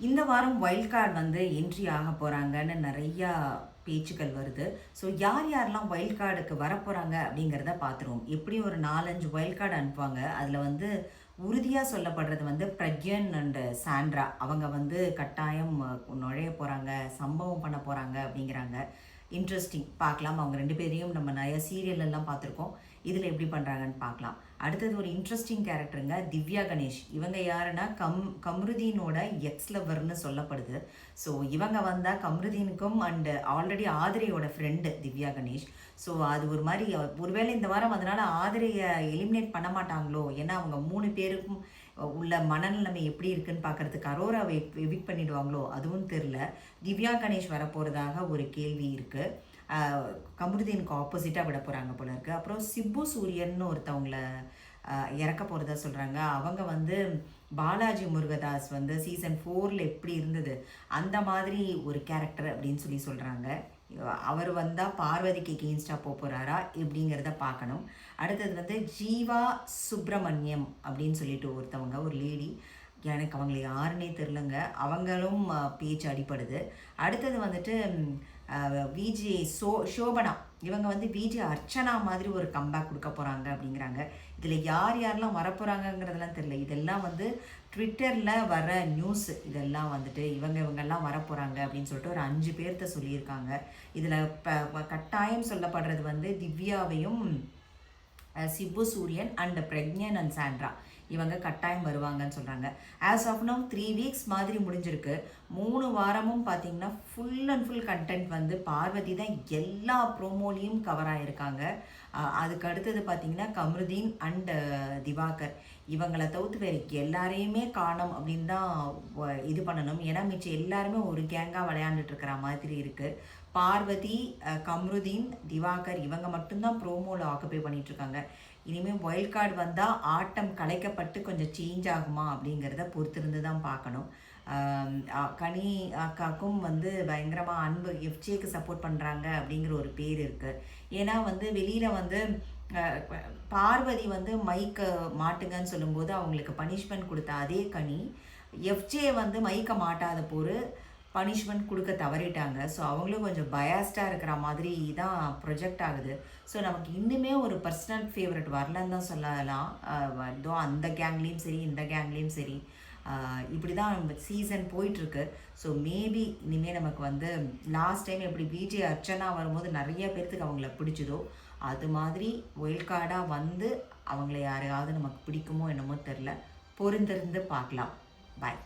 இந்த வாரம் wild card வந்து என்ட்ரி ஆக போகிறாங்கன்னு நிறையா பேச்சுக்கள் வருது. ஸோ யார் யாரெல்லாம் வைல்ட் கார்டுக்கு வரப்போகிறாங்க அப்படிங்கிறத பார்த்துருவோம். எப்படியும் ஒரு 4-5 வைல்ட் கார்டு அனுப்புவாங்க. அதில் வந்து உறுதியாக சொல்லப்படுறது வந்து பிரக்யன் அண்டு சாண்ட்ரா. அவங்க வந்து கட்டாயம் நுழைய போகிறாங்க, சம்பவம் பண்ண போகிறாங்க அப்படிங்கிறாங்க. இன்ட்ரெஸ்டிங், பார்க்கலாம். அவங்க 2 பேரையும் நம்ம நிறைய சீரியல் எல்லாம் பார்த்துருக்கோம். இதில் எப்படி பண்ணுறாங்கன்னு பார்க்கலாம். அடுத்தது ஒரு இன்ட்ரெஸ்டிங் கேரக்டருங்க திவ்யா கணேஷ். இவங்க யாருன்னா கம்ருதீனோட எக்ஸ் லவர்னு சொல்லப்படுது. ஸோ இவங்க வந்தால் கம்ருதீனுக்கும் அண்டு ஆல்ரெடி ஆதிரையோட ஃப்ரெண்டு திவ்யா கணேஷ். ஸோ அது ஒரு மாதிரி ஒருவேளை இந்த வாரம் அதனால் ஆதிரையை எலிமினேட் பண்ண மாட்டாங்களோ, ஏன்னா அவங்க 3 பேருக்கும் உள்ள மனநிலைமை எப்படி இருக்குன்னு பார்க்குறதுக்கு அரோராவை எவிக் பண்ணிடுவாங்களோ அதுவும் தெரில. திவ்யா கணேஷ் வரப்போகிறதாக ஒரு கேள்வி இருக்குது. கமருதீனுக்கு ஆப்போசிட்டாக விட போகிறாங்க போல இருக்குது. அப்புறம் சிப்பு சூரியன் ஒருத்தவங்கள இறக்க போகிறதா சொல்கிறாங்க. அவங்க வந்து பாலாஜி முருகதாஸ் வந்து சீசன் 4 எப்படி இருந்தது அந்த மாதிரி ஒரு கேரக்டர் அப்படின்னு சொல்கிறாங்க. அவர் வந்தால் பார்வதிக்கு எகெயின்ஸ்டாக போகிறாரா எப்படிங்கிறத பார்க்கணும். அடுத்தது வந்து ஜீவா சுப்பிரமணியம் அப்படின்னு சொல்லிட்டு ஒருத்தவங்க, ஒரு லேடி, எனக்கு அவங்களை யாருன்னே தெரிலங்க. அவங்களும் பேச்சு அடிப்படுது. அடுத்தது வந்துட்டு விஜே சோபனா. இவங்க வந்து விஜே அர்ச்சனா மாதிரி ஒரு கம்பேக் கொடுக்க போகிறாங்க அப்படிங்கிறாங்க. இதில் யார் யாரெல்லாம் வரப்போகிறாங்கங்கிறதெல்லாம் தெரியல. இதெல்லாம் வந்து ட்விட்டரில் வர நியூஸ். இதெல்லாம் வந்துட்டு இவங்கெல்லாம் வரப்போகிறாங்க அப்படின்னு சொல்லிட்டு ஒரு 5 பேர்த்த சொல்லியிருக்காங்க. இதில் கட்டாயம் சொல்லப்படுறது வந்து திவ்யாவையும் சிப்பு சூரியன் அண்ட் பிரக்ஞன் அண்ட் சாண்ட்ரா இவங்க கட்டாயம் வருவாங்கன்னு சொல்கிறாங்க. ஆஸ் ஆஃப் நவ் 3 வீக்ஸ் மாதிரி முடிஞ்சிருக்கு. 3 வாரமும் பார்த்தீங்கன்னா ஃபுல் அண்ட் ஃபுல் கண்டென்ட் வந்து பார்வதி தான் எல்லா ப்ரோமோலையும் கவர் ஆகிருக்காங்க. அதுக்கு அடுத்தது பார்த்தீங்கன்னா கமருதீன் அண்ட் திவாகர். இவங்களை தவிர்த்து வேறு எல்லாரையுமே காணும் அப்படின்னு தான் இது பண்ணணும். ஏன்னா மிச்சம் எல்லாருமே ஒரு கேங்காக விளையாண்டுட்டு இருக்கிற மாதிரி இருக்குது. பார்வதி, கம்ருதீன், திவாகர் இவங்க மட்டும்தான் ப்ரோமோவில் ஆக்குபை பண்ணிகிட்ருக்காங்க. இனிமேல் வைல்ட் கார்டு வந்தால் ஆட்டம் கலைக்கப்பட்டு கொஞ்சம் சேஞ்ச் ஆகுமா அப்படிங்கிறத பொறுத்திருந்து தான் பார்க்கணும். கனி அக்காக்கும் வந்து பயங்கரமாக அன்பு, எஃப்ஜேக்கு சப்போர்ட் பண்ணுறாங்க அப்படிங்கிற ஒரு பேர் இருக்குது. ஏன்னா வந்து வெளியில் வந்து பார்வதி வந்து மைக்கை மாட்டுங்கன்னு சொல்லும்போது அவங்களுக்கு பனிஷ்மெண்ட் கொடுத்த அதே கனி எஃப்ஜே வந்து மைக்கை மாட்டாத போர் பனிஷ்மெண்ட் கொடுக்க தவறிட்டாங்க. ஸோ அவங்களும் கொஞ்சம் பயாஸ்டாக இருக்கிற மாதிரி தான் ப்ரொஜெக்ட் ஆகுது. ஸோ நமக்கு இன்னுமே ஒரு பர்சனல் ஃபேவரட் வரலன்னு தான் சொல்லலாம். இதோ அந்த கேங்லேயும் சரி இந்த கேங்லேயும் சரி இப்படி தான் நம்ம சீசன் போயிட்டுருக்கு. ஸோ மேபி இனிமேல் நமக்கு வந்து லாஸ்ட் டைம் எப்படி விஜே அர்ச்சனா வரும்போது நிறைய பேர்த்துக்கு அவங்கள பிடிச்சதோ அது மாதிரி ஒயில்ட் கார்டாக வந்து அவங்கள யாரையாவது நமக்கு பிடிக்குமோ என்னமோ தெரில. பொருந்திருந்து பார்க்கலாம். பாய்.